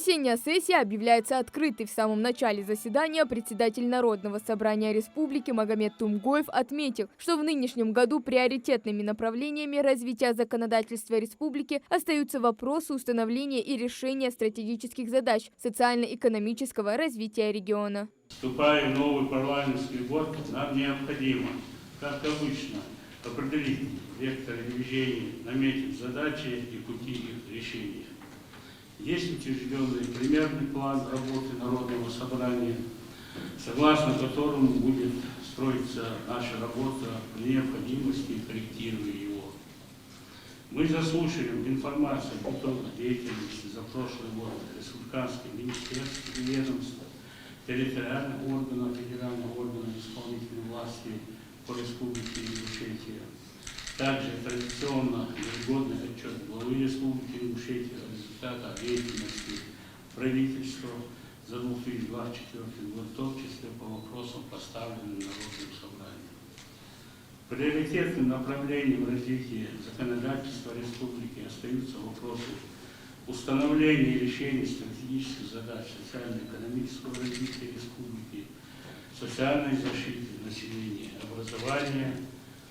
Весенняя сессия объявляется открытой. В самом начале заседания председатель Народного собрания Республики Магомед Тумгоев отметил, что в нынешнем году приоритетными направлениями развития законодательства республики остаются вопросы установления и решения стратегических задач социально-экономического развития региона. Вступая в новый парламентский год, нам необходимо, как обычно, определить вектор движения, наметить задачи и пути их решения. Есть утвержденный примерный план работы Народного собрания, согласно которому будет строиться наша работа при необходимости, корректируя его. Мы заслушаем информацию о итогах деятельности за прошлый год республиканских министерств и ведомств, территориальных органов, федеральных органов исполнительной власти по республике Ингушетия. Также традиционно ежегодный отчет главы республики Ингушетия о результатах деятельности правительства за 2024 год, в том числе по вопросам, поставленным Народным собранием. Приоритетным направлением развития законодательства республики остаются вопросы установления и решения стратегических задач социально-экономического развития республики, социальной защиты населения, образования,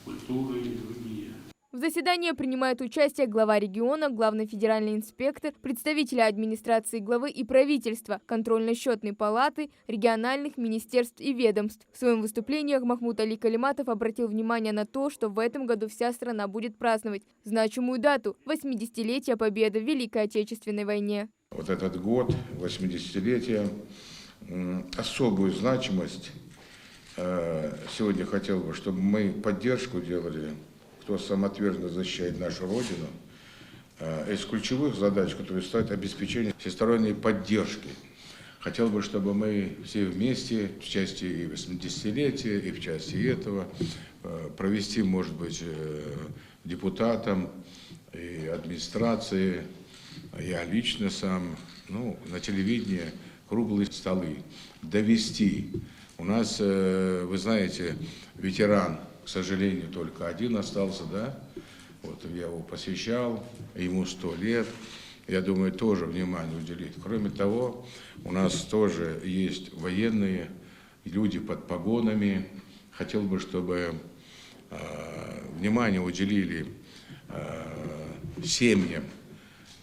культуры и другие. В заседании принимают участие глава региона, главный федеральный инспектор, представители администрации главы и правительства, контрольно-счетной палаты, региональных министерств и ведомств. В своем выступлении Махмуд Али Калиматов обратил внимание на то, что в этом году вся страна будет праздновать значимую дату – 80-летие победы в Великой Отечественной войне. Вот этот год, 80-летие, особую значимость. Сегодня хотел бы, чтобы мы поддержку делали, кто самоотверженно защищает нашу Родину. Из ключевых задач, которые стоят обеспечение всесторонней поддержки. Хотел бы, чтобы мы все вместе, в части и 80-летия, и в части этого, провести, может быть, депутатам и администрации, я лично сам, на телевидении круглые столы, довести. У нас, вы знаете, ветеран, к сожалению, только один остался, да? Вот я его посещал, ему 100 лет. Я думаю, тоже внимание уделить. Кроме того, у нас тоже есть военные, люди под погонами. Хотел бы, чтобы внимание уделили семьям.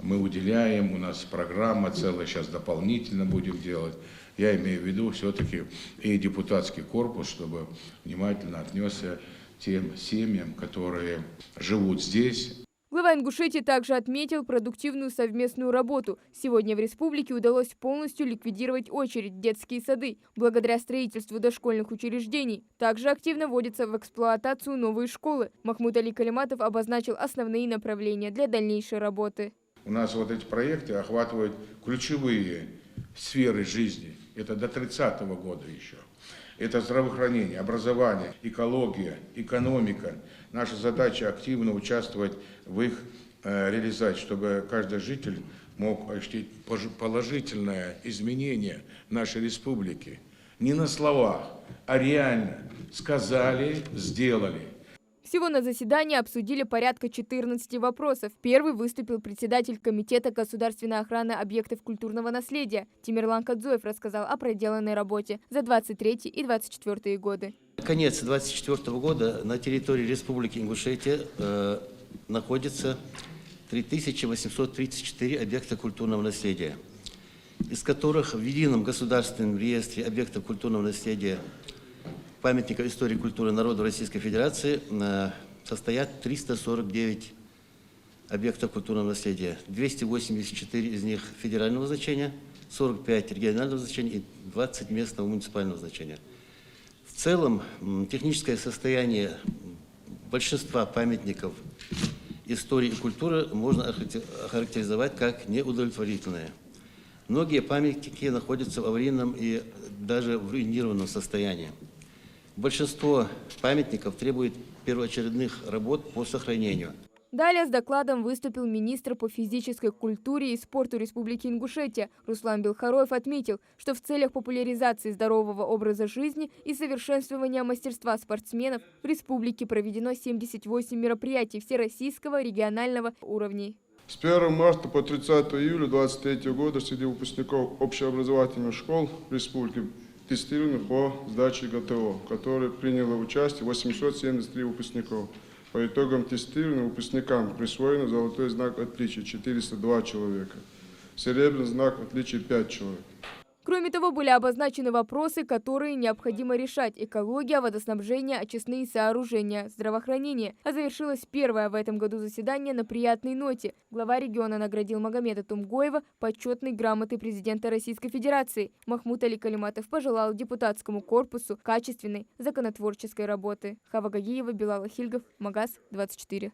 Мы уделяем, у нас программа целая, сейчас дополнительно будем делать. Я имею в виду все-таки и депутатский корпус, чтобы внимательно отнесся тем семьям, которые живут здесь. Глава Ингушетии также отметил продуктивную совместную работу. Сегодня в республике удалось полностью ликвидировать очередь в детские сады, благодаря строительству дошкольных учреждений. Также активно вводятся в эксплуатацию новые школы. Махмуд Али Калиматов обозначил основные направления для дальнейшей работы. У нас вот эти проекты охватывают ключевые сферы жизни. Это до 30-го года еще. Это здравоохранение, образование, экология, экономика. Наша задача активно участвовать в их реализации, чтобы каждый житель мог ощутить положительное изменение нашей республики. Не на словах, а реально сказали, сделали. Всего на заседании обсудили порядка 14 вопросов. Первый выступил председатель Комитета государственной охраны объектов культурного наследия. Тимирлан Кадзоев рассказал о проделанной работе за 23 и 24 годы. Конец 24 года на территории Республики Ингушетия находится 3834 объекта культурного наследия, из которых в едином государственном реестре объектов культурного наследия памятников истории и культуры народа Российской Федерации состоят 349 объектов культурного наследия. 284 из них федерального значения, 45 регионального значения и 20 местного муниципального значения. В целом, техническое состояние большинства памятников истории и культуры можно охарактеризовать как неудовлетворительное. Многие памятники находятся в аварийном и даже в руинированном состоянии. Большинство памятников требует первоочередных работ по сохранению. Далее с докладом выступил министр по физической культуре и спорту Республики Ингушетия. Руслан Белхароев отметил, что в целях популяризации здорового образа жизни и совершенствования мастерства спортсменов в республике проведено 78 мероприятий всероссийского регионального уровней. С 1 марта по 30 июля 2023 года среди выпускников общеобразовательных школ республики тестированы по сдаче ГТО, в которой приняло участие 873 выпускников. По итогам тестирования выпускникам присвоено золотой знак отличия 402 человека, серебряный знак отличия 5 человек. Кроме того, были обозначены вопросы, которые необходимо решать: экология, водоснабжение, очистные сооружения, здравоохранение. А завершилось первое в этом году заседание на приятной ноте. Глава региона наградил Магомеда Тумгоева почетной грамотой президента Российской Федерации. Махмуд Али Калиматов пожелал депутатскому корпусу качественной законотворческой работы. Хава Гагиева, Билал Ахильгов, Магаз 24.